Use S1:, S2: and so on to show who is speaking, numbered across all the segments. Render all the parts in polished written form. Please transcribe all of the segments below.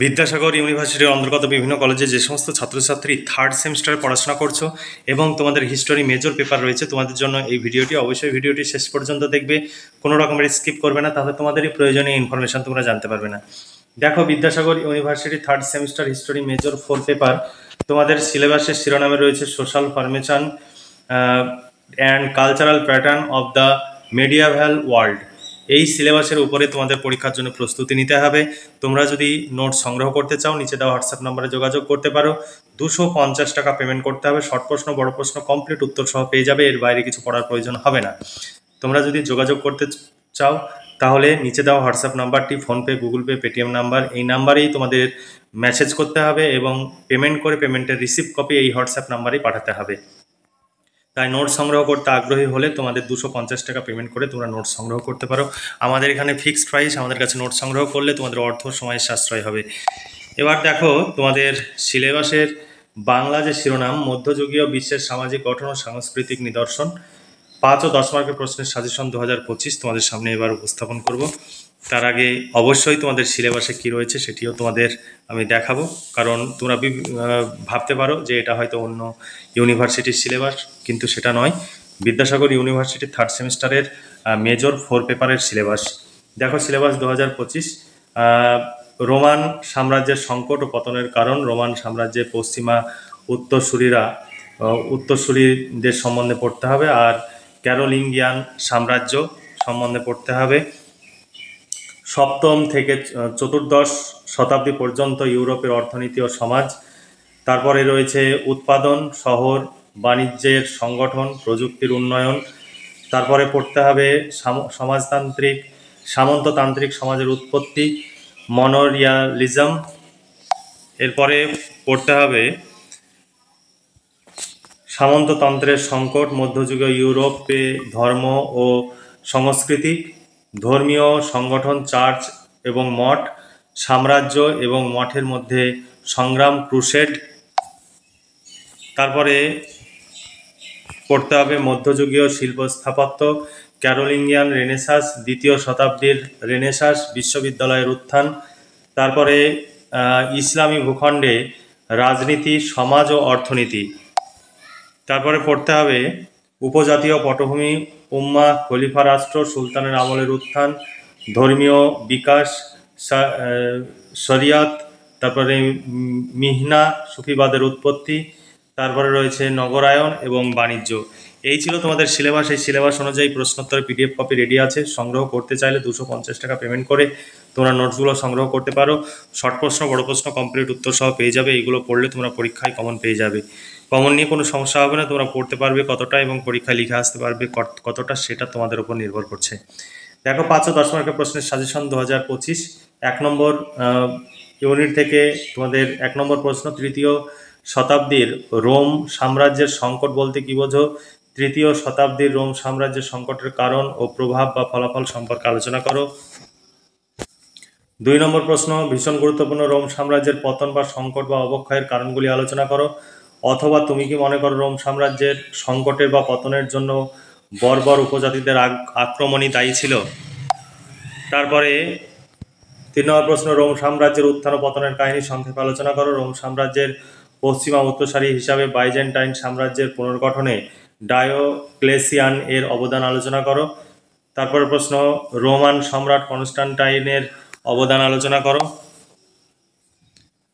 S1: বিদ্যাসাগর ইউনিভার্সিটির অন্তর্গত বিভিন্ন কলেজে যে সমস্ত ছাত্রছাত্রী থার্ড সেমিস্টারে পড়াশোনা করছো এবং তোমাদের হিস্টোরি মেজর পেপার রয়েছে, তোমাদের জন্য এই ভিডিওটি অবশ্যই ভিডিওটি শেষ পর্যন্ত দেখবে, কোনো রকমের স্কিপ করবে না, তাহলে তোমাদেরই প্রয়োজনীয় ইনফরমেশন তোমরা জানতে পারবে না। দেখো, Vidyasagar university third semester history major 4 paper, তোমাদের সিলেবাসের শিরোনামে রয়েছে social formation and cultural pattern of the medieval world. এই সিলেবাসের উপরে তোমাদের পরীক্ষার জন্য প্রস্তুতি নিতে হবে। তোমরা যদি নোট সংগ্রহ করতে চাও, নিচে দেওয়া হোয়াটসঅ্যাপ নম্বরে যোগাযোগ করতে পারো। 250 টাকা পেমেন্ট করতে হবে। শর্ট প্রশ্ন, বড় প্রশ্ন কমপ্লিট উত্তর সহ পেয়ে যাবে, এর বাইরে কিছু পড়ার প্রয়োজন হবে না। তোমরা যদি যোগাযোগ করতে চাও তাহলে নিচে দেওয়া হোয়াটসঅ্যাপ নাম্বারটি PhonePe, Google pay, Paytm number, এই নাম্বারেই তোমাদের মেসেজ করতে হবে এবং পেমেন্ট করে পেমেন্টের রিসিপ্ট কপি এই হোয়াটসঅ্যাপ নাম্বারেই পাঠাতে হবে। তাই নোট সংগ্রহ করতে আগ্রহী হলে তোমাদের 250 টাকা পেমেন্ট করে তোমরা নোট সংগ্রহ করতে পারো। আমাদের এখানে ফিক্সড প্রাইস, আমাদের কাছে নোট সংগ্রহ করলে তোমাদের অর্থ সময় সাশ্রয় হবে। এবার দেখো, তোমাদের সিলেবাসের বাংলা যে শিরোনাম, মধ্যযুগীয় বিশ্বের সামাজিক গঠন ও সাংস্কৃতিক নিদর্শন, 5 ও 10 মার্কের প্রশ্নের সাজেশন 2025 তোমাদের সামনে এবার উপস্থাপন করব। তার আগে অবশ্যই তোমাদের সিলেবাসে কি রয়েছে সেটিও তোমাদের আমি দেখাবো, কারণ তোমরা ভাবতে পারো যে এটা হয়তো অন্য ইউনিভার্সিটির সিলেবাস, কিন্তু সেটা নয়। বিদ্যাসাগর ইউনিভার্সিটির থার্ড সেমিস্টারের মেজর 4 পেপারের সিলেবাস। দেখো, সিলেবাস 2025, রোমান সাম্রাজ্যের সংকট ও পতনের কারণ, রোমান সাম্রাজ্যের পশ্চিমা উত্তরসূরিদের সম্বন্ধে পড়তে হবে, আর ক্যারোলিঙ্গিয়ান সাম্রাজ্য সম্বন্ধে পড়তে হবে। 7ম থেকে 14শ শতাব্দী পর্যন্ত ইউরোপের অর্থনীতি ও সমাজ। তারপরে রয়েছে উৎপাদন, শহর, বাণিজ্যের সংগঠন, প্রযুক্তির উন্নয়ন। তারপরে পড়তে হবে সামন্ততান্ত্রিক সমাজের উৎপত্তি, মনোরিয়ালিজম। এরপরে পড়তে হবে সামন্ততন্ত্রের সংকট, মধ্যযুগীয় ইউরোপে ধর্ম ও সংস্কৃতি, ধর্মীয় সংগঠন, চার্চ এবং মঠ, সাম্রাজ্য এবং মঠের মধ্যে সংগ্রাম, ক্রুসেড। তারপরে পড়তে হবে মধ্যযুগীয় শিল্প স্থাপত্য, ক্যারোলিঙ্গিয়ান রেনেসাঁস, 2য় শতাব্দীর রেনেসাঁস, বিশ্ববিদ্যালয়ের উত্থান। তারপরে ইসলামী ভূখণ্ডে রাজনীতি, সমাজ ও অর্থনীতি। তারপরে পড়তে হবে উপজাতীয় পটভূমি, উম্মাহ, খলিফা রাষ্ট্র, সুলতানের আমলের উত্থান, ধর্মীয় বিকাশ, শরিয়াত, তারপরে মিহনা, সুফিবাদের উৎপত্তি। তারপরে রয়েছে নগরায়ন এবং বাণিজ্য। এই ছিল তোমাদের সিলেবাস। এই সিলেবাস অনুযায়ী প্রশ্নোত্তরের পিডিএফ কপি রেডি আছে। সংগ্রহ করতে চাইলে 250 টাকা পেমেন্ট করে তোমরা নোটসগুলো সংগ্রহ করতে পারো। শর্ট প্রশ্ন, বড় প্রশ্ন কমপ্লিট উত্তর সহ পেয়ে যাবে। এইগুলো পড়লে তোমরা পরীক্ষায় কমন পেয়ে যাবে। কমন নিয়ে কোনো সমস্যা হবে না। তোমরা পড়তে পারবে কতটা এবং পরীক্ষায় লিখে আসতে পারবে কতটা, সেটা তোমাদের উপর নির্ভর করছে। দেখো, 5 ও 10 মার্কের প্রশ্নের সাজেশন 2025, 1 নম্বর ইউনিট থেকে তোমাদের 1 নম্বর প্রশ্ন, 3য় শতাব্দীর রোম সাম্রাজ্যের সংকট বলতে কি বোঝো? 3য় শতাব্দীর রোম সাম্রাজ্যের সংকটের কারণ ও প্রভাব বা ফলাফল সম্পর্কে আলোচনা করো। 2 নম্বর প্রশ্ন, ভীষণ গুরুত্বপূর্ণ, রোম সাম্রাজ্যের পতন বা সংকট বা অবক্ষয়ের কারণগুলি আলোচনা করো। অথবা তুমি কি মনে করো রোম সাম্রাজ্যের সংকটের বা পতনের জন্য বর্বর উপজাতিদের আক্রমণই দায়ী ছিল? তারপরে 3 নম্বর প্রশ্ন, রোম সাম্রাজ্যের উত্থান ও পতনের কাহিনী সংক্ষেপে আলোচনা করো। রোম সাম্রাজ্যের পশ্চিমা উত্তরসারি হিসাবে বাইজেন্টাইন সাম্রাজ্যের পুনর্গঠনে ডায়োক্লেসিয়ান এর অবদান আলোচনা করো। তারপরে প্রশ্ন, রোমান সম্রাট কনস্টান্টাইনের অবদান আলোচনা করো।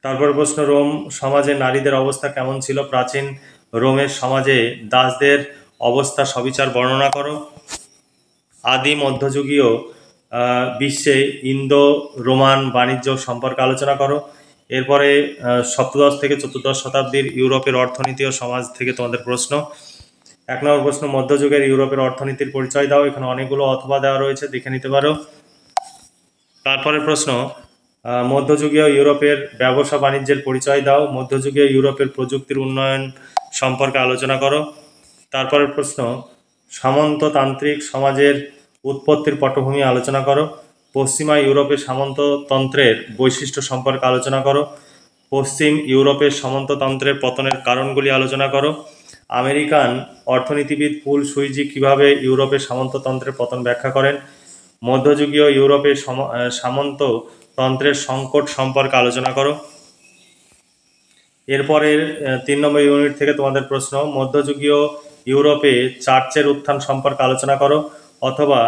S1: তারপর প্রশ্ন, রোম সমাজে নারীদের অবস্থা কেমন ছিল? প্রাচীন রোমের সমাজে দাসদের অবস্থা সবিচার বর্ণনা করো। আদি মধ্যযুগীয় বিশ্বে ইন্দো রোমান বাণিজ্য সম্পর্কে আলোচনা করো। এরপরে 7ম থেকে 14শ শতাব্দীর ইউরোপের অর্থনীতি ও সমাজ থেকে তোমাদের প্রশ্ন। 1 নম্বর প্রশ্ন, মধ্যযুগের ইউরোপের অর্থনীতির পরিচয় দাও। এখানে অনেকগুলো অথবা দেওয়া রয়েছে, দেখে নিতে পারো। তারপরে প্রশ্ন, মধ্যযুগীয় ইউরোপের ব্যবসা বাণিজ্যের পরিচয় দাও। মধ্যযুগীয় ইউরোপের প্রযুক্তির উন্নয়ন সম্পর্কে আলোচনা করো। তারপরের প্রশ্ন, সামন্ততান্ত্রিক সমাজের উৎপত্তির পটভূমি আলোচনা করো। পশ্চিমা ইউরোপের সামন্ততন্ত্রের বৈশিষ্ট্য সম্পর্কে আলোচনা করো। পশ্চিম ইউরোপের সামন্ততন্ত্রের পতনের কারণগুলি আলোচনা করো। আমেরিকান অর্থনীতিবিদ পুল সুইজি কিভাবে ইউরোপের সামন্ততন্ত্রের পতন ব্যাখ্যা করেন? মধ্যযুগীয় ইউরোপের সামন্ত তন্ত্রের সংকট সম্পর্কে আলোচনা করো। এরপরের 3 নম্বর ইউনিট থেকে তোমাদের প্রশ্ন, মধ্যযুগীয় ইউরোপে চার্চের উত্থান সম্পর্কে আলোচনা করো, অথবা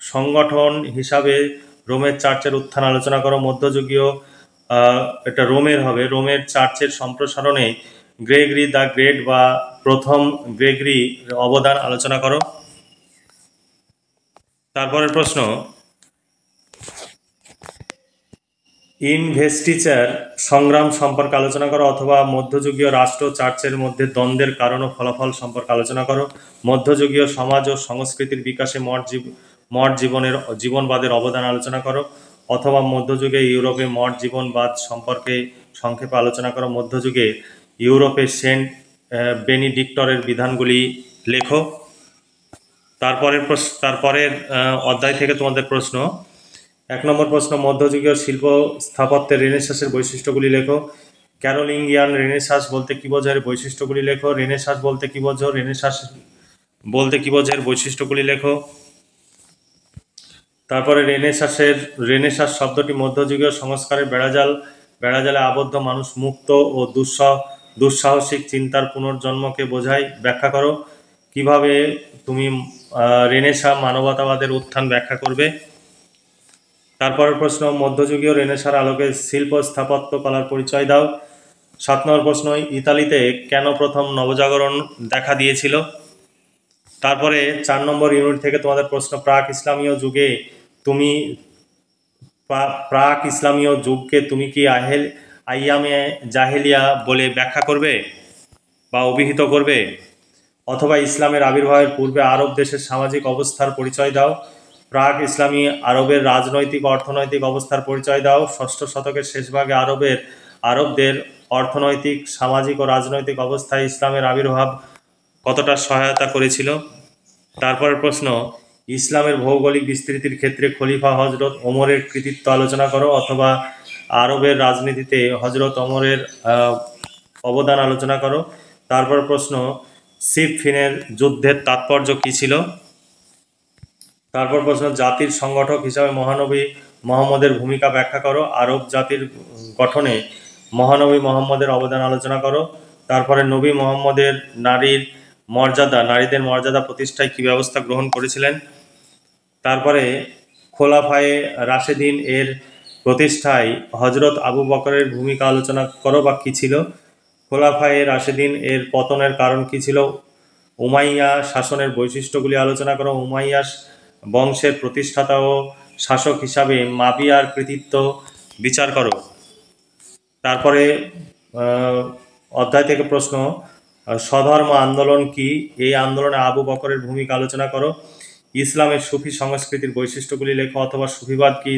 S1: সংগঠন হিসাবে রোমের চার্চের উত্থান আলোচনা করো। মধ্যযুগীয় এটা রোমের হবে, রোমের চার্চের সম্প্রসারণে গ্রেগরি দ্য গ্রেট বা প্রথম গ্রেগরি অবদান আলোচনা করো। তারপরের প্রশ্ন, ইনভেস্টিচার সংগ্রাম সম্পর্কে আলোচনা করো, অথবা মধ্যযুগীয় রাষ্ট্র চার্চের মধ্যে দ্বন্দ্বের কারণ ও ফলাফল সম্পর্কে আলোচনা করো। মধ্যযুগীয় সমাজ ও সংস্কৃতির বিকাশে মঠ জীবনবাদের অবদান আলোচনা করো, অথবা মধ্যযুগে ইউরোপে মঠ জীবনবাদ সম্পর্কে সংক্ষেপে আলোচনা করো। মধ্যযুগে ইউরোপে সেন্ট বেনিডিক্টরের বিধানগুলি লেখো। তারপরের অধ্যায় থেকে তোমাদের প্রশ্ন, 1 নম্বর প্রশ্ন, মধ্যযুগীয় শিল্প স্থাপত্যের রেনেসাঁসের বৈশিষ্ট্যগুলি লেখো। ক্যারোলিঙ্গিয়ান রেনেসাঁস বলতে কি বোঝো, এর বৈশিষ্ট্যগুলি লেখো। রেনেসাঁস বলতে কি বোঝো, রেনেসাঁস বলতে কি বোঝো, এর বৈশিষ্ট্যগুলি লেখো। তারপরে রেনেসাঁস শব্দটি মধ্যযুগীয় সংস্কারের বেড়াজালে আবদ্ধ মানুষ মুক্ত ও দুঃসাহসিক চিন্তার পুনর্জন্মকে বোঝায়, ব্যাখ্যা করো। কিভাবে তুমি রেনেসাঁ মানবতাবাদের উত্থান ব্যাখ্যা করবে। তারপরের প্রশ্ন, মধ্যযুগীয় রেনেসাঁর আলোকে শিল্প স্থাপত্য কলার পরিচয় দাও। 7 নম্বর প্রশ্ন, ইতালিতে কেন প্রথম নবজাগরণ দেখা দিয়েছিল। তারপরে 4 নম্বর ইউনিট থেকে তোমাদের প্রশ্ন, প্রাক ইসলামীয় যুগকে তুমি কি আইয়ামে জাহেলিয়া বলে ব্যাখ্যা করবে বা অভিহিত করবে, অথবা ইসলামের আবির্ভাবের পূর্বে আরব দেশের সামাজিক অবস্থার পরিচয় দাও। প্রাক ইসলামী আরবের রাজনৈতিক অর্থনৈতিক অবস্থার পরিচয় দাও। 6ষ্ঠ শতকের শেষভাগে আরবদের অর্থনৈতিক সামাজিক ও রাজনৈতিক অবস্থায় ইসলামের আবির্ভাব কতটা সহায়তা করেছিল। তারপরের প্রশ্ন, ইসলামের ভৌগোলিক বিস্তৃতির ক্ষেত্রে খলিফা হজরত ওমরের কৃতিত্ব আলোচনা করো, অথবা আরবের রাজনীতিতে হজরত ওমরের অবদান আলোচনা করো। তারপর প্রশ্ন, সিফিনের যুদ্ধের তাৎপর্য কী ছিল। তারপর প্রশ্ন, জাতির সংগঠক হিসাবে মহানবী মোহাম্মদের ভূমিকা ব্যাখ্যা করো। আরব জাতির গঠনে মহানবী মোহাম্মদের অবদান আলোচনা করো। তারপরে নবী মোহাম্মদের নারীদের মর্যাদা প্রতিষ্ঠায় কী ব্যবস্থা গ্রহণ করেছিলেন। তারপরে খোলাফায়ে রাশেদিন এর প্রতিষ্ঠায় হজরত আবু বকরের ভূমিকা আলোচনা করো বা কী ছিল। খোলাফায়ে রাশেদিন এর পতনের কারণ কী ছিল। উমাইয়া শাসনের বৈশিষ্ট্যগুলি আলোচনা করো। উমাইয়া বংশের প্রতিষ্ঠাতা ও শাসক হিসাবে মাবিয়ার কৃতিত্ব বিচার করো। তারপরে অধ্যায় থেকে প্রশ্ন, স্বধর্ম আন্দোলন কি, এই আন্দোলনে আবু বকরের ভূমিকা আলোচনা করো। ইসলামের সুফি সংস্কৃতির বৈশিষ্ট্যগুলি লেখো, অথবা সুফিবাদ কি,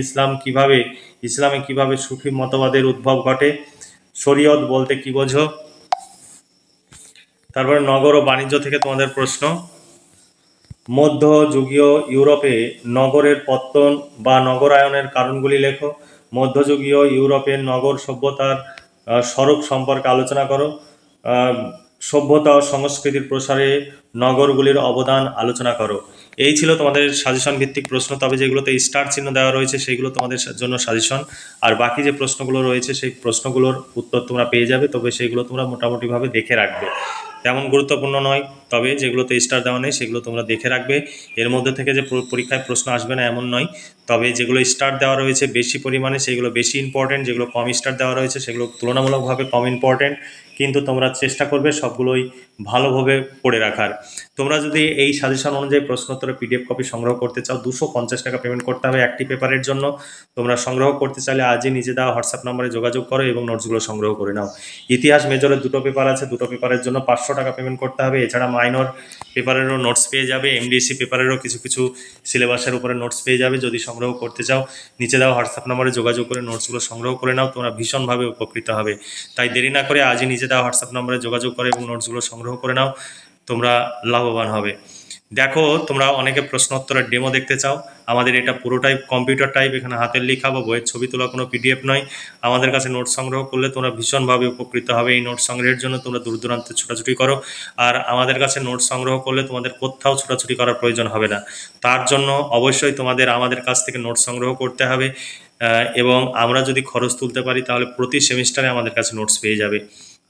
S1: ইসলামে কিভাবে সুফি মতবাদের উদ্ভব ঘটে। শরীয়ত বলতে কি বোঝো। তারপরে নগর ও বাণিজ্য থেকে তোমাদের প্রশ্ন, মধ্যযুগীয় ইউরোপে নগরের পত্তন বা নগরায়নের কারণগুলি লেখো। মধ্যযুগীয় ইউরোপের নগর সভ্যতার স্বরূপ সম্পর্কে আলোচনা করো। সভ্যতা ও সংস্কৃতির প্রসারে নগরগুলির অবদান আলোচনা করো। এই ছিল তোমাদের সাজেশন ভিত্তিক প্রশ্ন, তবে যেগুলোতে স্টার চিহ্ন দেওয়া রয়েছে সেগুলো তোমাদের জন্য সাজেশন, আর বাকি যে প্রশ্নগুলো রয়েছে সেই প্রশ্নগুলোর উত্তর তোমরা পেয়ে যাবে, তবে সেগুলো তোমরা মোটামুটিভাবে দেখে রাখবে, তেমন গুরুত্বপূর্ণ নয়, তবে যেগুলোতে স্টার দেওয়া নেই সেগুলো তোমরা দেখে রাখবে। এর মধ্যে থেকে যে পরীক্ষায় প্রশ্ন আসবে না এমন নয়, তবে যেগুলো স্টার দেওয়া রয়েছে বেশি পরিমাণে সেগুলো বেশি ইম্পর্টেন্ট, যেগুলো কম স্টার দেওয়া রয়েছে সেগুলো তুলনামূলকভাবে কম ইম্পর্টেন্ট, কিন্তু তোমরা চেষ্টা করবে সবগুলোই ভালোভাবে পড়ে রাখার। তোমরা যদি এই সাজেশন অনুযায়ী প্রশ্নোত্তরের পিডিএফ কপি সংগ্রহ করতে চাও 250 টাকা পেমেন্ট করতে হবে একটি পেপারের জন্য। তোমরা সংগ্রহ করতে চাইলে আজই নিজে দেওয়া হোয়াটসঅ্যাপ নম্বরে যোগাযোগ করো এবং নোটসগুলো সংগ্রহ করে নাও। ইতিহাস মেজরের 2টো পেপার আছে, 2টো পেপারের জন্য 500 টাকা পেমেন্ট করতে হবে। এছাড়া মাইনর পেপারেরও নোটস পেয়ে যাবে, এমডিএসসি পেপারেরও কিছু সিলেবাসের উপরে নোটস পেয়ে যাবে। যদি সংগ্রহ করতে চাও নিচে দেওয়া হোয়াটসঅ্যাপ নম্বরে যোগাযোগ করে নোটসগুলো সংগ্রহ করে নাও, তোমরা ভীষণভাবে উপকৃত হবে। তাই দেরি না করে আজই নিজে দেওয়া হোয়াটসঅ্যাপ নম্বরে যোগাযোগ করে এবং নোটসগুলো সংগ্রহ করে নাও, তোমরা লাভবান হবে। দেখো, তোমরা অনেকে প্রশ্নোত্তরের ডেমো দেখতে চাও, আমাদের এটা পুরোটাই কম্পিউটার টাইপ, এখানে হাতের লেখা বা বইয়ের ছবি তোলা কোনো পিডিএফ নয়। আমাদের কাছে নোট সংগ্রহ করলে তোমরা ভীষণভাবে উপকৃত হবে। এই নোট সংগ্রহের জন্য তোমরা দূর দূরান্তে ছোটাছুটি করো, আর আমাদের কাছে নোট সংগ্রহ করলে তোমাদের কোথাও ছোটাছুটি করার প্রয়োজন হবে না। তার জন্য অবশ্যই তোমাদের আমাদের কাছ থেকে নোট সংগ্রহ করতে হবে। এবং আমরা যদি খরচ তুলতে পারি তাহলে প্রতি সেমিস্টারে আমাদের কাছে নোটস পেয়ে যাবে।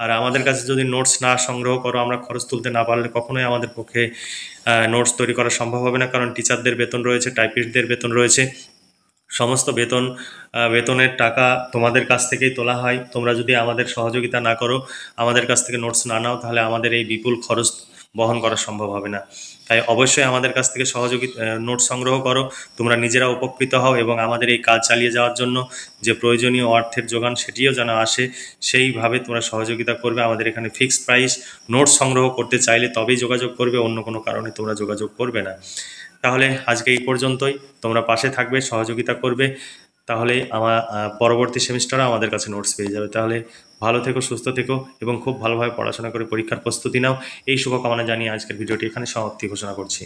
S1: আর আমাদের কাছে যদি নোটস না সংগ্রহ করো, আমরা খরচ তুলতে না পারলে কখনোই আমাদের পক্ষে নোটস তৈরি করা সম্ভব হবে না, কারণ টিচারদের বেতন রয়েছে, টাইপিস্টদের বেতন রয়েছে, সমস্ত বেতনের টাকা তোমাদের কাছ থেকেই তোলা হয়। তোমরা যদি আমাদের সহযোগিতা না করো, আমাদের কাছ থেকে নোটস না নাও, তাহলে আমাদের এই বিপুল খরচ বহন করা সম্ভব হবে না। তাই অবশ্যই আমাদের কাছ থেকে নোটস সংগ্রহ করো, তোমরা নিজেরা উপকৃত হও এবং আমাদের এই কাজ চালিয়ে যাওয়ার জন্য যে প্রয়োজনীয় অর্থের যোগান সেটিও যেন আসে, সেইভাবে তোমরা সহযোগিতা করবে। আমাদের এখানে ফিক্সড প্রাইস, নোটস সংগ্রহ করতে চাইলে তবেই যোগাযোগ করবে, অন্য কোনো কারণে তোমরা যোগাযোগ করবে না। তাহলে আজকে এই পর্যন্তই, তোমরা পাশে থাকবে, সহযোগিতা করবে, তাহলে পরবর্তী সেমিস্টারে আমাদের কাছে নোটস পেয়ে যাবে। তাহলে ভালো থেকো, সুস্থ থেকো এবং খুব ভালোভাবে পড়াশোনা করে পরীক্ষার প্রস্তুতি নাও। এই শুভকামনা জানিয়ে আজকের ভিডিওটি এখানে সমাপ্তি ঘোষণা করছি।